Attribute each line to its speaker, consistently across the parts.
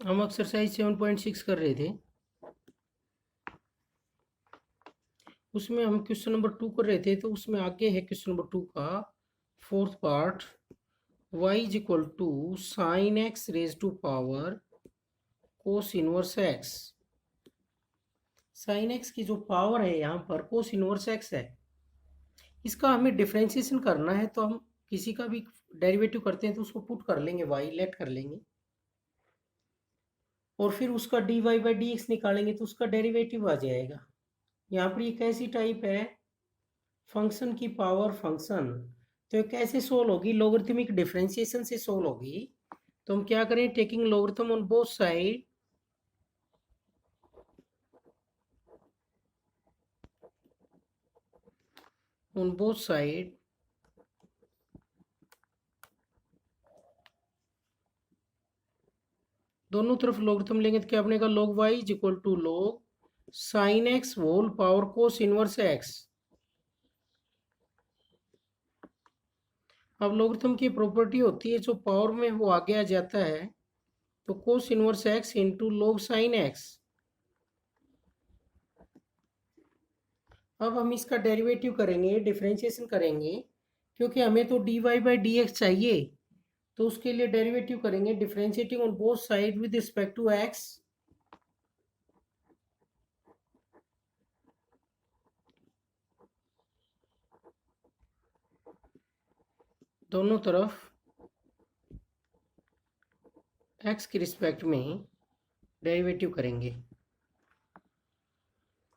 Speaker 1: हम एक्सरसाइज 7.6 कर रहे थे। उसमें हम क्वेश्चन नंबर 2 कर रहे थे, तो उसमें आगे है क्वेश्चन नंबर 2 का fourth part. y is equal to sine x raise to power cos inverse x. Sine x की जो पावर है यहाँ पर कोस इनवर्स एक्स है, इसका हमें डिफ्रेंशिएशन करना है। तो हम किसी का भी डेरिवेटिव करते हैं तो उसको पुट कर लेंगे, y लेट कर लेंगे, और फिर उसका dy बाई डी एक्स निकालेंगे तो उसका डेरिवेटिव आ जाएगा। यहाँ पर ये कैसी टाइप है, फंक्शन की पावर फंक्शन। तो ये कैसे सोल्व होगी, लोगरिथमिक डिफरेंशिएशन से सोल्व होगी। तो हम क्या करें, taking logarithm on both side, on both side दोनों तरफ लोगरिथम लेंगे तो क्या बनेगा, log y is equal to log sine x whole power cos inverse x. अब लोगरिथम की प्रॉपर्टी होती है जो पावर में वो आगे आ जाता है, तो कोस inverse x into log sine x. अब हम इसका डेरिवेटिव करेंगे, डिफरेंशिएशन करेंगे, क्योंकि हमें तो dy बाई डी एक्स चाहिए। तो उसके लिए डेरिवेटिव करेंगे, differentiating on both side with respect to x. दोनों तरफ एक्स के रिस्पेक्ट में डेरिवेटिव करेंगे।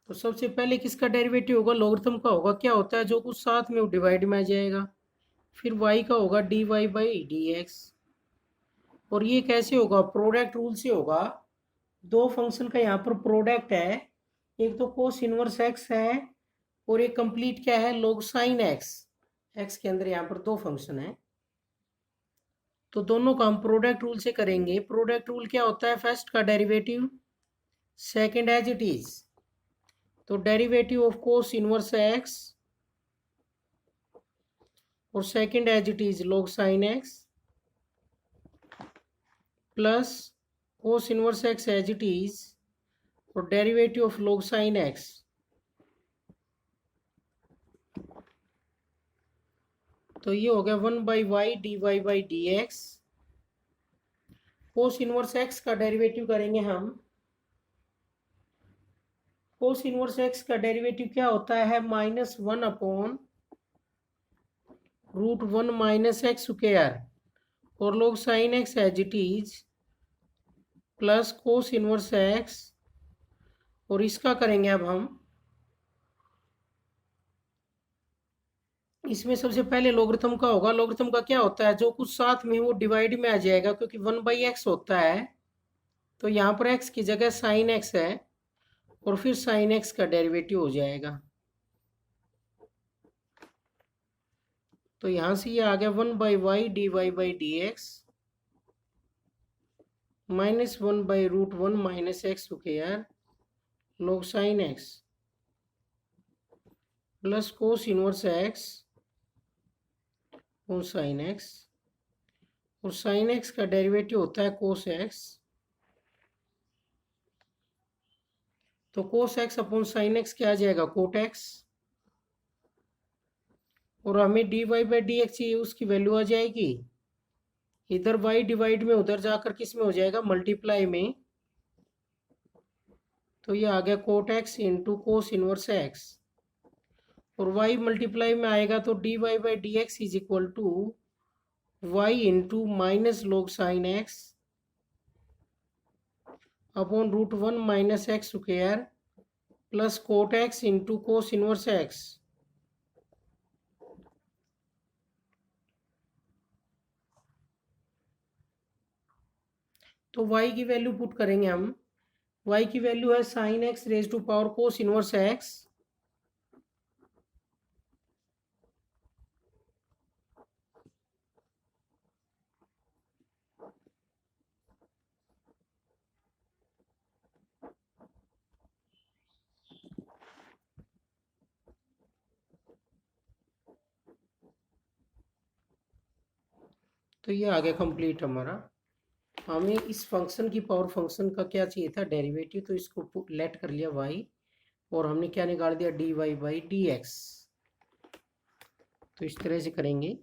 Speaker 1: तो सबसे पहले किसका डेरिवेटिव होगा, लोगरिथम का होगा। क्या होता है, जो कुछ साथ में वो डिवाइड में आ जाएगा। फिर y का होगा dy बाई डी एक्स। और ये कैसे होगा, प्रोडक्ट रूल से होगा। दो फंक्शन का यहाँ पर प्रोडक्ट है, एक तो कोस इनवर्स एक्स है, और एक कंप्लीट क्या है, log साइन एक्स। एक्स के अंदर यहाँ पर दो फंक्शन है, तो दोनों का हम प्रोडक्ट रूल से करेंगे। प्रोडक्ट रूल क्या होता है, फर्स्ट का derivative, second as it is. तो derivative of cos inverse x और second as it is log sine x plus cos inverse x as it is और derivative of log sine x. तो ये हो गया 1 by y d y by d x. Cos inverse x का derivative करेंगे हम। Cos inverse x का derivative क्या होता है, -1 अपॉन √1 माइनस एक्स स्क्वायर और log sine x as it is plus cos inverse x. और इसका करेंगे अब हम, इसमें सबसे पहले लोगरिथम का होगा। लोगरिथम का क्या होता है, जो कुछ साथ में वो डिवाइड में आ जाएगा, क्योंकि 1 बाई एक्स होता है। तो यहाँ पर एक्स की जगह साइन एक्स है, और फिर साइन एक्स का डेरिवेटिव हो जाएगा। तो यहाँ से ये आ गया 1 by y d y by d x -1 by √1 minus x square log sine x plus cos inverse x और साइन एक्स। और साइन एक्स का डेरिवेटिव होता है कोस एक्स। तो cos x upon sine x क्या आ जाएगा, कोट एक्स। और हमें d y by d x चाहिए, उसकी वैल्यू आ जाएगी इधर y डिवाइड में, उधर जाकर किस में हो जाएगा, मल्टीप्लाई में। तो ये आ गया cot x into cos inverse x. और y मल्टीप्लाई में आएगा तो d y by d x is equal to y into minus log sine x upon √1 minus x square plus cot x into cos inverse x. तो y की value put करेंगे हम। y की value है sine x raise to power cos inverse x. तो ये आ गया कंप्लीट हमारा। हमें इस फंक्शन की पावर फंक्शन का क्या चाहिए था, डेरिवेटिव, तो इसको लेट कर लिया y, और हमने क्या निकाल दिया, dy बाई डी एक्स। तो इस तरह से करेंगे।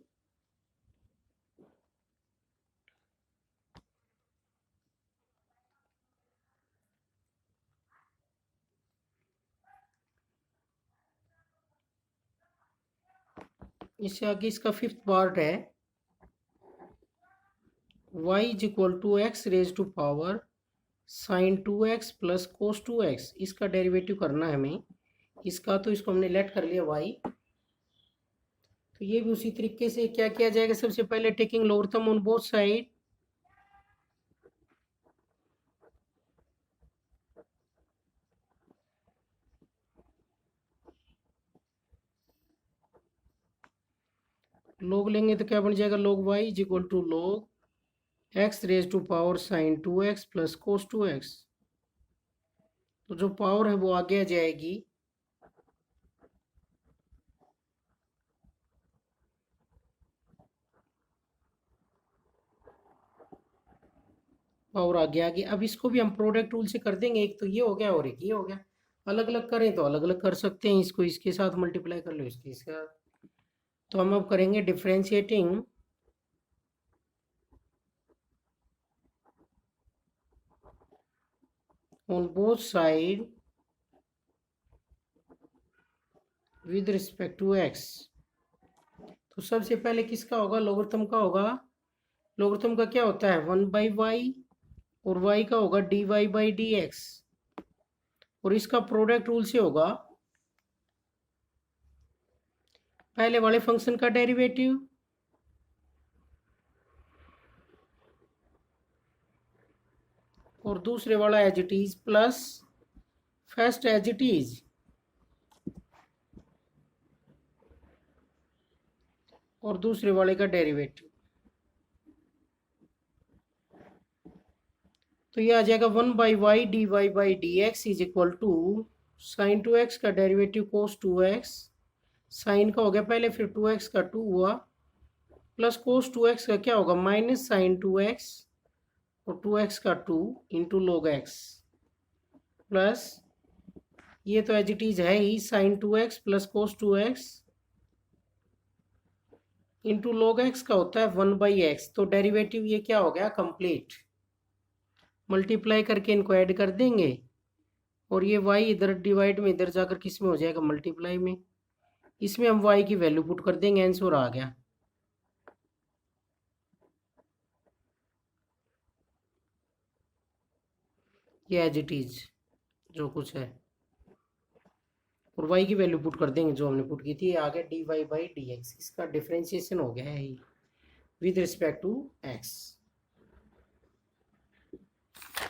Speaker 1: इससे आगे इसका फिफ्थ पार्ट है, y is equal to x raise to power sine 2x plus cos 2x। इसका डेरिवेटिव करना है हमें इसका, तो इसको हमने लेट कर लिया y। तो ये भी उसी तरीके से क्या किया जाएगा, सबसे पहले taking logarithm on both side, log लेंगे तो क्या बन जाएगा, log y is equal to log x raise to power sine 2x plus cos 2x। तो जो पावर है वो आगे आ जाएगी, पावर आगे आ गई। अब इसको भी हम प्रोडक्ट रूल से कर देंगे, एक तो ये हो गया और एक ये हो गया। अलग अलग करें तो अलग अलग कर सकते हैं, इसको इसके साथ मल्टीप्लाई कर लो, इसके साथ। तो हम अब करेंगे differentiating on both side with respect to x. तो सबसे पहले किसका होगा, लोगरिथम का होगा। लोगरिथम का क्या होता है, 1/y, और y का होगा dy बाई डी एक्स, और इसका प्रोडक्ट रूल से होगा पहले वाले फंक्शन का डेरिवेटिव और दूसरे वाला as it is plus first as it is, और दूसरे वाले का डेरिवेटिव। तो ये आ जाएगा 1/y dy by d x is equal to sine 2x का डेरिवेटिव कोस 2x। साइन का हो गया पहले, फिर 2x का 2 हुआ, प्लस कोस 2x का क्या होगा, माइनस साइन 2x, और 2x का 2 इंटू लॉग एक्स, प्लस ये तो एज इट इज है ही, sine 2x plus cos 2x into log x का होता है 1/x। तो डेरिवेटिव ये क्या हो गया, कंप्लीट। मल्टीप्लाई करके इनको ऐड कर देंगे, और ये y इधर डिवाइड में इधर जाकर किस में हो जाएगा, मल्टीप्लाई में। इसमें हम y की वैल्यू पुट कर देंगे, आंसर आ गया। ये एज इट इज जो कुछ है, और y की वैल्यू पुट कर देंगे जो हमने पुट की थी, आ गया dy बाई डी एक्स। इसका डिफरेंशिएशन हो गया है विद रिस्पेक्ट टू x।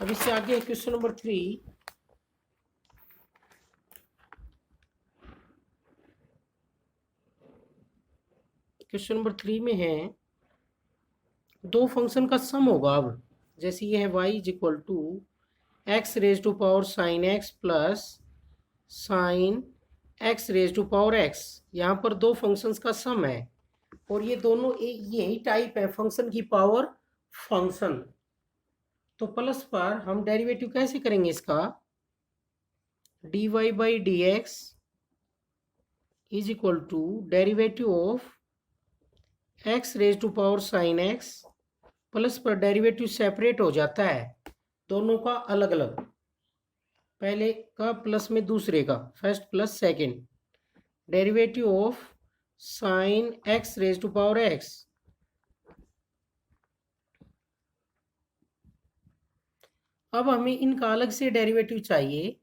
Speaker 1: अब इससे आगे क्वेश्चन नंबर 3। क्वेश्चन नंबर 3 में है दो फंक्शन का सम होगा। अब जैसे ये है y is equal to x raise to power sine x plus sine x raise to power x। यहाँ पर दो फंक्शंस का सम है, और ये दोनों एक यही टाइप है फंक्शन की पावर फंक्शन। तो प्लस पर हम डेरिवेटिव कैसे करेंगे इसका, dy by d x is equal to derivative of x raise to power sine x, plus पर डेरिवेटिव सेपरेट हो जाता है दोनों का अलग अलग, पहले का प्लस में दूसरे का, first plus second, derivative of sine x raise to power x। अब हमें इनका अलग से डेरिवेटिव चाहिए,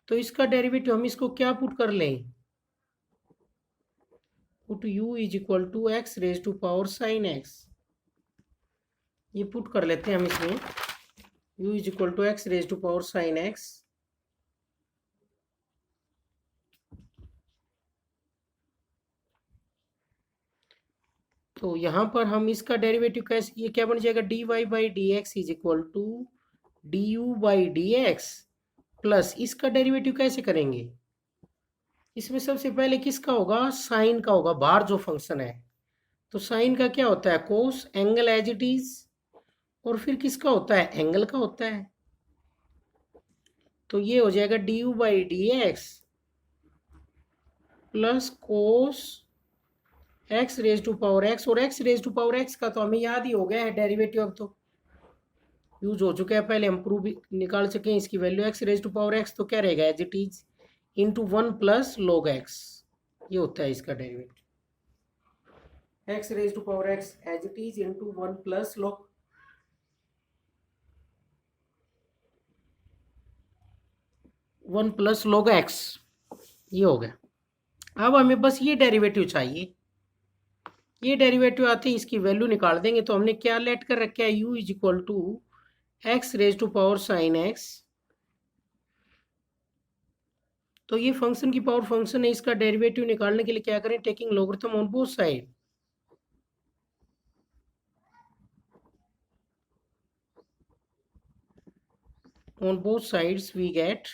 Speaker 1: तो इसका डेरिवेटिव हम इसको क्या पुट कर लें, put u is equal to x raise to power sine x। ये पुट कर लेते हैं हम इसमें, u is equal to x raise to power sine x। तो यहाँ पर हम इसका डेरिवेटिव कैसे, ये क्या बन जाएगा, dy by d x is equal to du by d x, plus इसका डेरिवेटिव कैसे करेंगे, इसमें सबसे पहले किसका होगा, साइन का होगा, बाहर जो फंक्शन है। तो साइन का क्या होता है, कोस, एंगल एज इट इज, और फिर किसका होता है, एंगल का होता है। तो ये हो जाएगा d u by d x plus cos x raise to power x, और x raise to power x का तो हमें याद ही हो गया है डेरिवेटिव, अब तो यूज हो चुका है, पहले हम प्रूव निकाल सकें इसकी value. X raise to power x तो क्या रहेगा, as it is into one plus log x, ये होता है इसका derivative. X raise to power x as it is into one plus log, one plus log x, ये हो गया। अब हमें बस ये डेरिवेटिव चाहिए, ये डेरिवेटिव आते ही इसकी वैल्यू निकाल देंगे। तो हमने क्या लेट कर रखा है, u is equal to x raise to power sine x. तो ये फंक्शन की पावर फंक्शन है, इसका डेरिवेटिव निकालने के लिए क्या करें, taking logarithm on both side. On both sides we get,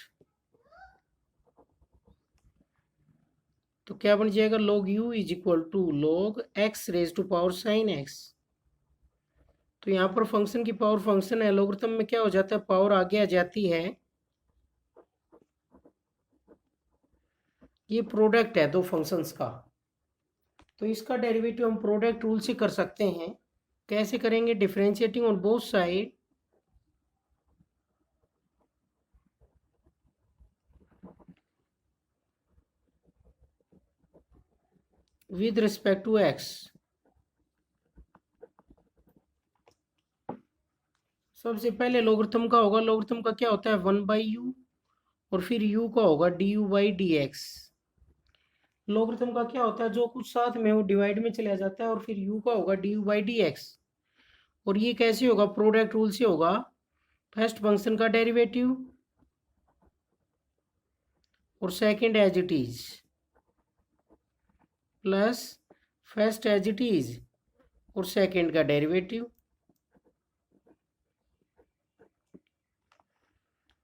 Speaker 1: तो क्या बन जाएगा, log u is equal to log x raise to power sine x। तो यहाँ पर फंक्शन की पावर फंक्शन है, लॉगरिथम में क्या हो जाता है, पावर आगे आ जाती है। ये प्रोडक्ट है दो फंक्शंस का, तो इसका डेरिवेटिव हम प्रोडक्ट रूल से कर सकते हैं। कैसे करेंगे, differentiating on both side with respect to x। सबसे पहले लॉगरिथम का होगा, लॉगरिथम का क्या होता है, वन बाई यू, और फिर u का होगा d u by d x. Logarithm का क्या होता है, जो कुछ साथ में वो डिवाइड में चला जाता है, और फिर u का होगा d u by d x. और ये कैसे होगा, प्रोडक्ट रूल से होगा, फर्स्ट फंक्शन का डेरिवेटिव और second as it is plus first as it is और सेकंड का डेरिवेटिव।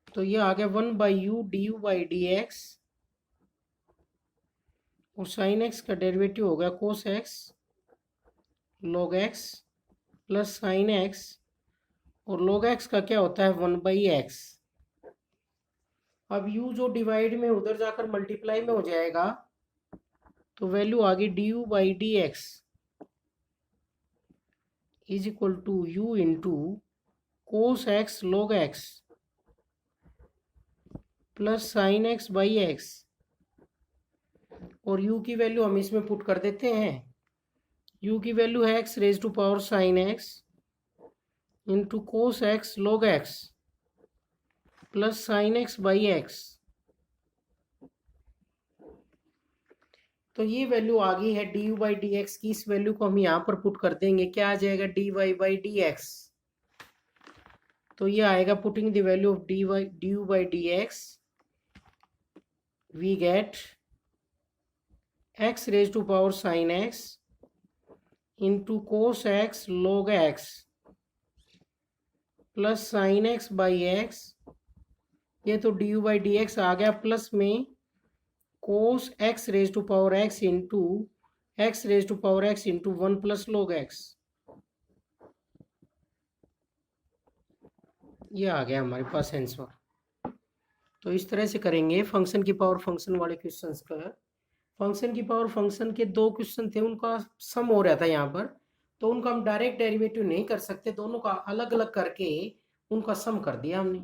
Speaker 1: तो ये आ गया one by u d u by d x, और साइन एक्स का डेरिवेटिव हो गया cos x log x plus sine x, और log x का क्या होता है, वन बाई एक्स। अब u जो डिवाइड में उधर जाकर मल्टीप्लाई में हो जाएगा, तो वैल्यू आ गई d u by d x is equal to u into cos x log x plus sine x by x. और u की वैल्यू हम इसमें पुट कर देते हैं, u की वैल्यू है x raise to power sine x into cos x log x plus sine x by x. तो ये वैल्यू आ गई है d u by d x की, इस वैल्यू को हम यहाँ पर पुट कर देंगे, क्या आ जाएगा, d y by d x. तो ये आएगा, putting the value of d u by d x we get x raise to power sine x into cos x log x plus sine x by x. ये तो d u by d x आ गया, plus में cos x raise to power x into x raise to power x into one plus log x. ये आ गया हमारे पास answer. तो इस तरह से करेंगे फंक्शन की पावर फंक्शन वाले क्वेश्चंस का। फंक्शन की पावर फंक्शन के दो क्वेश्चन थे, उनका सम हो रहा था यहाँ पर, तो उनका हम डायरेक्ट डेरिवेटिव नहीं कर सकते, दोनों का अलग अलग करके उनका सम कर दिया हमने,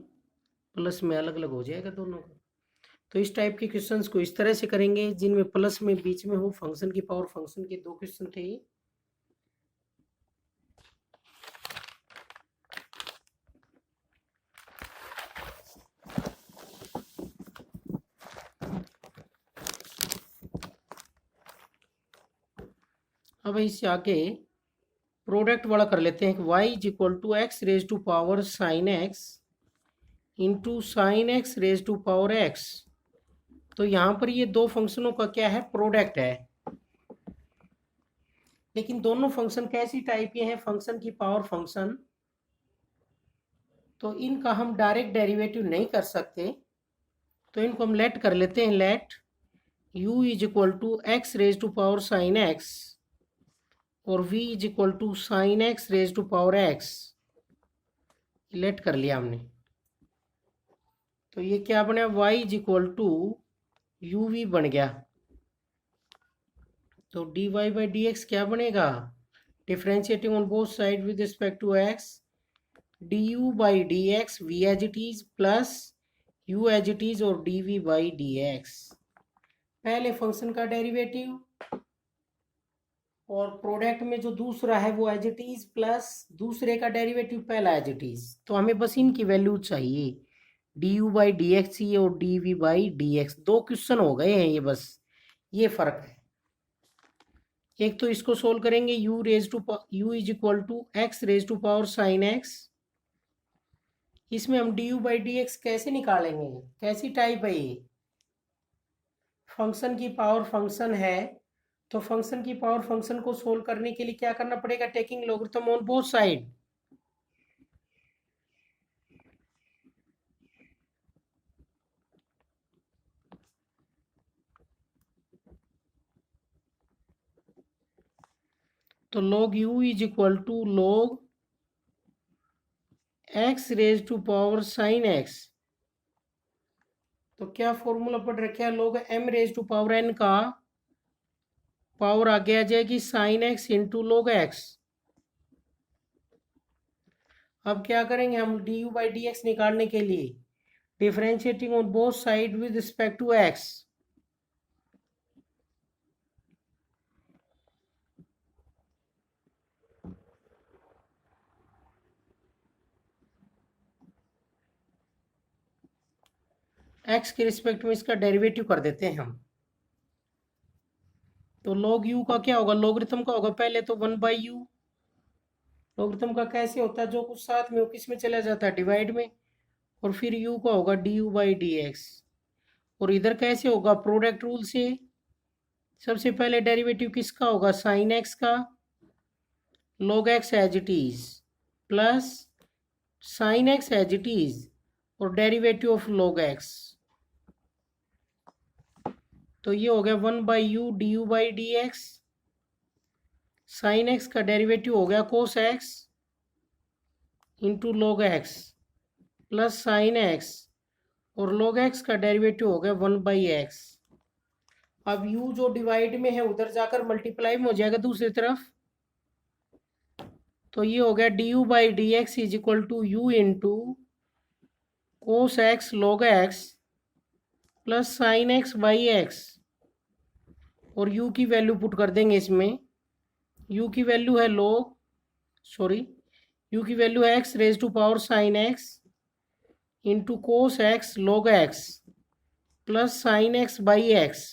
Speaker 1: प्लस में अलग अलग हो जाएगा दोनों का। तो इस टाइप के क्वेश्चंस को इस तरह से करेंगे, जिनमें प्लस में बीच में हो फंक्शन की पावर फंक्शन के दो क्वेश्चन थे। अब इससे आगे प्रोडक्ट वाला कर लेते हैं, y is equal to x raise to power sine x into sine x raise to power x. तो यहाँ पर ये दो फंक्शनों का क्या है, प्रोडक्ट है। लेकिन दोनों फंक्शन कैसी टाइप के हैं, फंक्शन की पावर फंक्शन, तो इनका हम डायरेक्ट डेरिवेटिव नहीं कर सकते, तो इनको हम लेट कर लेते हैं। Let u is equal to x raise to power sine x और v is equal to sine x raise to power x. Let कर लिया हमने। तो ये क्या बना, y is equal to u v बन गया। तो dy बाई डी एक्स क्या बनेगा, differentiating on both side with respect to x, du by d x v as it is plus u as it is और dv by d x. पहले function का derivative और product में जो दूसरा है वो एज इट इज प्लस दूसरे का डेरिवेटिव पहला एज इट इज। तो हमें बस इनकी वैल्यू चाहिए, d u by d x और d v by d x. दो क्वेश्चन हो गए हैं ये, बस ये फर्क है। एक तो इसको सोल्व करेंगे, u is equal to x raise to power sine x. इसमें हम d u by d x कैसे निकालेंगे, कैसी टाइप है ये, फंक्शन की पावर फंक्शन है। तो फंक्शन की पावर फंक्शन को सोल्व करने के लिए क्या करना पड़ेगा, taking logarithm on both side. तो log u is equal to log x raise to power sine x। तो क्या फॉर्मूला पढ़ रखे है, log m raise to power n का पावर आगे आ जाएगी sine x into log x। अब क्या करेंगे हम, d u by d x निकालने के लिए differentiating on both side with respect to x। x के रिस्पेक्ट में इसका डेरिवेटिव कर देते हैं हम। तो log u का क्या होगा, लॉगरिथम का होगा पहले तो 1 बाई यू। लॉगरिथम का कैसे होता है, जो कुछ साथ में हो किस में चला जाता है, डिवाइड में। और फिर u का होगा d u by d x. और इधर कैसे होगा, प्रोडक्ट रूल से। सबसे पहले डेरिवेटिव किसका होगा, साइन एक्स का, log x as it is plus sine x as it is और डेरिवेटिव ऑफ log x। तो ये हो गया 1 by u d u by d x. Sine x का डेरिवेटिव हो गया cos x into log x plus sine x और log x का डेरिवेटिव हो गया 1 बाई एक्स। अब u जो डिवाइड में है उधर जाकर मल्टीप्लाई में हो जाएगा दूसरी तरफ। तो ये हो गया d u by d x is equal to u into cos x log x plus sine x by x. और u की वैल्यू पुट कर देंगे इसमें। u की वैल्यू है u की वैल्यू है x raise to power sine x into cos x log x plus sine x by x.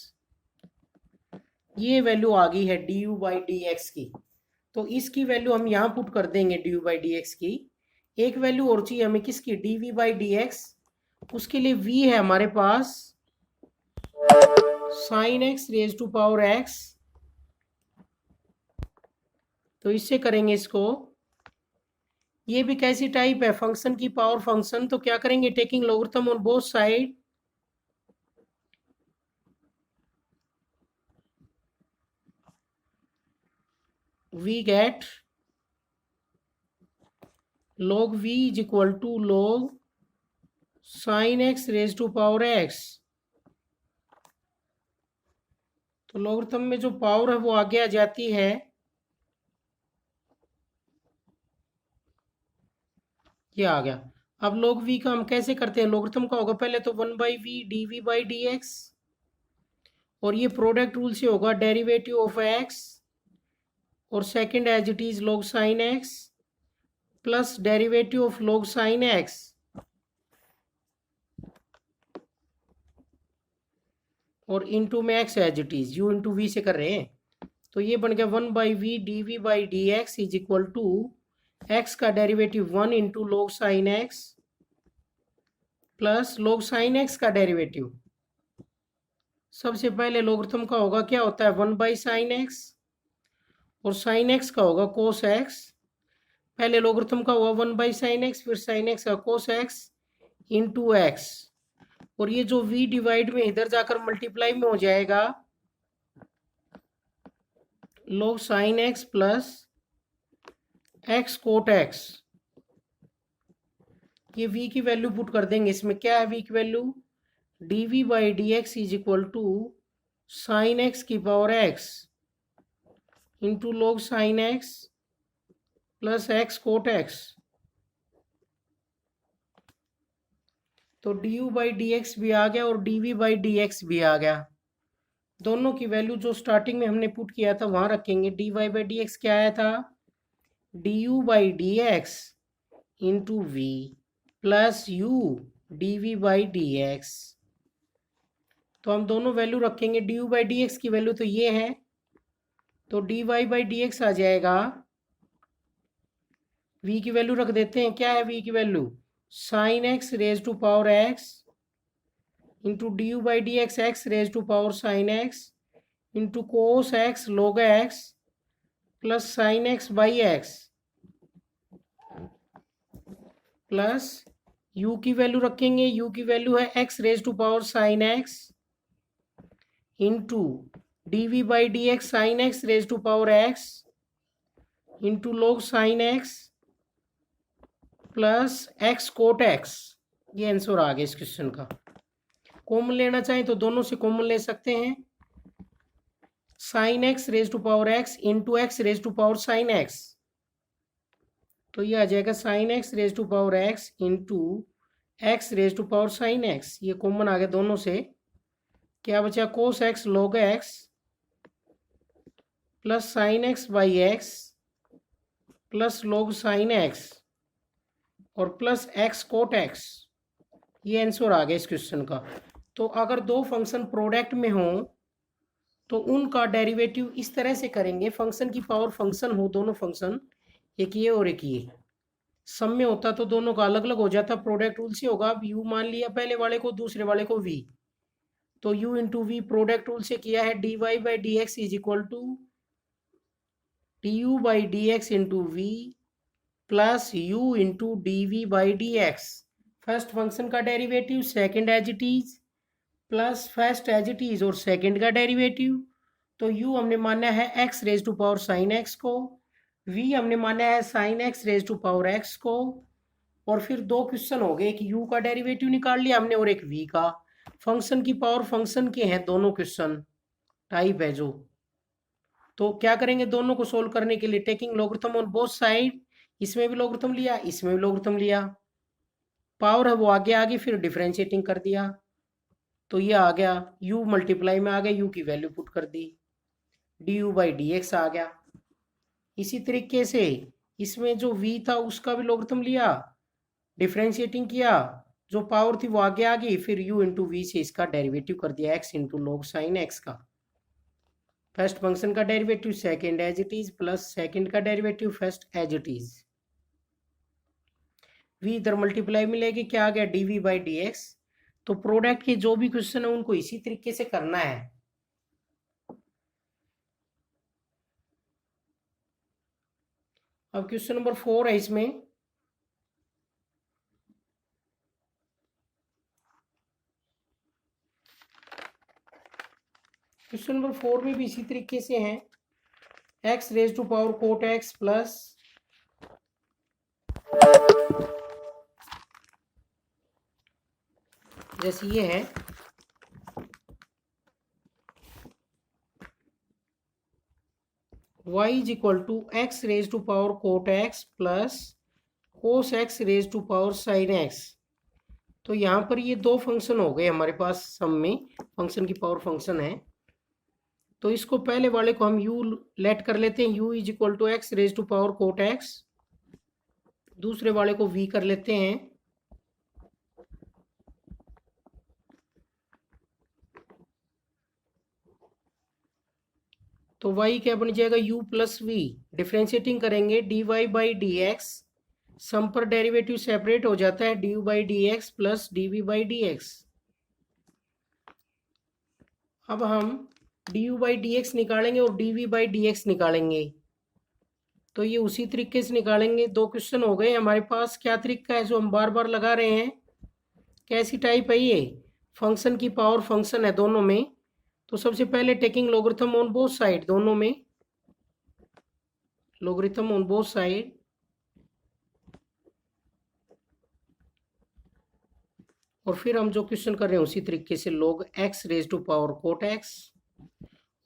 Speaker 1: ये वैल्यू आ गई है d u by d x की। तो इसकी वैल्यू हम यहाँ पुट कर देंगे d u by d x की। एक वैल्यू और चाहिए हमें किसकी, d v by d x. उसके लिए v है हमारे पास sine x raise to power x। तो इससे करेंगे इसको। ये भी कैसी टाइप है, फंक्शन की पावर फंक्शन। तो क्या करेंगे, taking logarithm on both side, we get log v is equal to log sine x raise to power x। तो लॉगरिथम में जो पावर है वो आगे आ जाती है, ये आ गया। अब log v का हम कैसे करते हैं, लॉगरिथम का होगा पहले तो 1 by v d v by d x. और ये प्रोडक्ट रूल से होगा डेरिवेटिव ऑफ x और second as it is log sine x plus derivative of log sine x और इंटू में x as it is, u into v से कर रहे हैं। तो ये बन गया 1 by v d v by d x is equal to x का derivative 1 into log sine x plus log sine x का डेरिवेटिव। सबसे पहले लॉगरिथम का होगा क्या होता है 1 बाई साइन एक्स और साइन एक्स का होगा कोस एक्स। पहले लॉगरिथम का हुआ 1 बाई साइन एक्स, फिर साइन एक्स का कोस एक्स इंटू एक्स। और ये जो v डिवाइड में इधर जाकर मल्टीप्लाई में हो जाएगा log sine x plus x cot x. ये v की वैल्यू पुट कर देंगे इसमें। क्या है v की value? dv by d x is equal to sine x की power x into log sine x plus x cot x. तो du बाई डी एक्स भी आ गया और dv बाई डी एक्स भी आ गया। दोनों की वैल्यू जो स्टार्टिंग में हमने पुट किया था वहां रखेंगे। dy बाई डी एक्स क्या आया था? du by d x into v plus u dv by d x. तो हम दोनों वैल्यू रखेंगे। du बाई डी एक्स की वैल्यू तो ये है, तो dy बाई डी एक्स आ जाएगा। v की वैल्यू रख देते हैं। क्या है v की value? Sine x raise to power x into d by d x raise to power sine x into cos x log x plus sine x by x plus u की value रखेंगे। u की value है x raise to power sine x into d by d x sine x raise to power x into log sine x plus x cot x. ये answer आ गया इस question का। Common लेना चाहें तो दोनों से कॉमन ले सकते हैं। Sine x raise to power x into x raise to power sine x, तो ये आ जाएगा sine x raise to power x into x raise to power sine x. ये कॉमन आ गया दोनों से। क्या बचा? Cos x log x plus sine x by x plus log sine x और प्लस एक्स कोट एक्स। ये answer आ गया इस क्वेश्चन का। तो अगर दो फंक्शन प्रोडक्ट में हो तो उनका डेरिवेटिव इस तरह से करेंगे। फंक्शन की पावर फंक्शन हो, दोनों फंक्शन, एक ये और एक ये, सम में होता तो दोनों का अलग अलग हो जाता। प्रोडक्ट रूल से होगा। अब u मान लिया पहले वाले को, दूसरे वाले को v, तो u into v product rule से किया है। dy by d x is equal to du by d x into v plus u into d v by d x. First function का derivative, second as it is, plus first as it is और second का derivative. तो u हमने माना है x raise to power sine x को, v हमने माना है sine x raise to power x को। और फिर दो क्वेश्चन हो गए, एक u का डेरिवेटिव निकाल लिया हमने और एक v का। फंक्शन की पावर फंक्शन के हैं दोनों क्वेश्चन, टाइप है जो। तो क्या करेंगे दोनों को सोल्व करने के लिए? Taking logarithm on both side. इसमें भी लॉगरिथम लिया, इसमें भी लॉगरिथम लिया। पावर है वो आगे आगे, फिर डिफरेंशिएटिंग कर दिया। तो ये आ गया u मल्टीप्लाई में आ गया, u की वैल्यू पुट कर दी, du बाई डी एक्स आ गया। इसी तरीके से इसमें जो v था उसका भी लॉगरिथम लिया, डिफरेंशिएटिंग किया, जो पावर थी वो आगे आ गई, फिर u इंटू वी से इसका डेरिवेटिव कर दिया x into log sine x का। फर्स्ट फंक्शन का derivative second as it is plus second का derivative first as it is. v इधर मल्टीप्लाई मिलेगी, क्या आ गया? dv by d x. तो प्रोडक्ट के जो भी क्वेश्चन है उनको इसी तरीके से करना है। अब क्वेश्चन नंबर 4 है इसमें। क्वेश्चन नंबर 4 में भी इसी तरीके से है। x raise to power cot x plus जैसे ये है y is equal to x raise to power cot x plus cos x raise to power sine x। तो यहाँ पर ये दो फंक्शन हो गए हमारे पास सम में, फंक्शन की पावर फंक्शन है। तो इसको पहले वाले को हम u लेट कर लेते हैं, u is equal to x raise to power cot x। दूसरे वाले को v कर लेते हैं। तो y क्या बन जाएगा? u plus v. डिफ्रेंशिएटिंग करेंगे dy by d x, sum पर डेरिवेटिव सेपरेट हो जाता है, du by d x plus dv by d x. अब हम du बाई डी एक्स निकालेंगे और dv बाई डी एक्स निकालेंगे। तो ये उसी तरीके से निकालेंगे। दो क्वेश्चन हो गए हमारे पास। क्या तरीका है जो हम बार बार लगा रहे हैं? कैसी टाइप है ये? फंक्शन की पावर फंक्शन है दोनों में। तो सबसे पहले taking logarithm on both side, दोनों में लॉगरिथम ऑन बोथ साइड। और फिर हम जो क्वेश्चन कर रहे हैं उसी तरीके से log x raise to power cot x,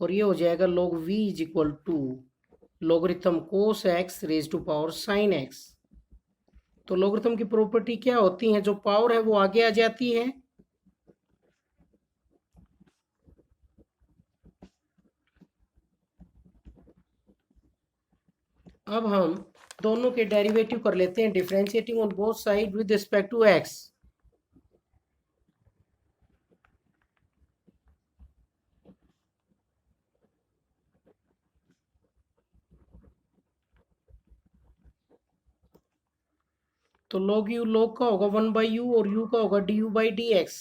Speaker 1: और ये हो जाएगा log v is equal to logarithm cos x raise to power sine x। तो लोगरिथम की प्रॉपर्टी क्या होती है, जो पावर है वो आगे आ जाती है, अब हम दोनों के डेरिवेटिव कर लेते हैं, differentiating on both side with respect to x। तो log u log का होगा 1/u और u का होगा du/dx,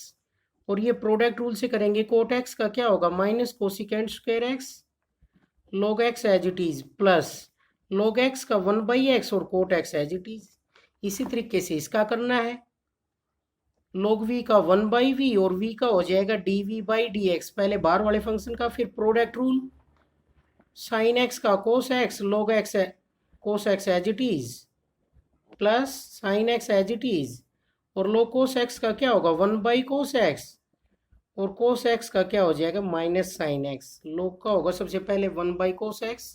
Speaker 1: और ये प्रोडक्ट रूल से करेंगे, कोट x का क्या होगा minus cosecant square x log x as it is plus log x का 1/x और cot x as it is. इसी तरीके से इसका करना है, log v का 1/v और v का हो जाएगा dv/dx, पहले बाहर वाले फंक्शन का, फिर प्रोडक्ट रूल, साइन x का cos x log x cos x as it is plus sine x as it is, और log कोस x का क्या होगा 1/cos x, और कोस x का क्या हो जाएगा माइनस साइन x। log का होगा सबसे पहले 1/cos x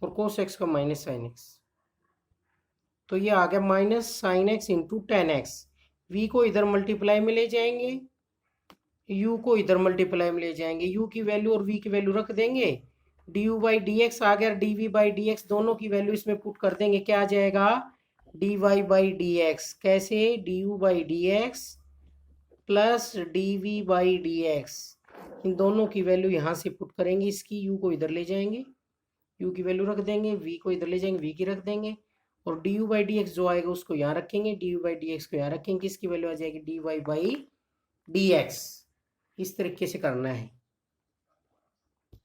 Speaker 1: और कोस x का माइनस साइन x, तो ये आ गया minus sine x into tan x. v को इधर मल्टीप्लाई में ले जाएंगे, u को इधर मल्टीप्लाई में ले जाएंगे, u की वैल्यू और v की वैल्यू रख देंगे, du/dx आ गया, dv/dx दोनों की वैल्यू इसमें पुट कर देंगे, क्या आ जाएगा dy/dx, कैसे du/dx प्लस dv/dx, इन दोनों की वैल्यू यहाँ से पुट करेंगे, इसकी u को इधर ले जाएंगे, u की वैल्यू रख देंगे, v को इधर ले जाएंगे, v की रख देंगे, और du/dx जो आएगा उसको यहाँ रखेंगे, du/dx को यहाँ रखेंगे, इसकी वैल्यू आ जाएगी dy/dx। इस तरीके से करना है।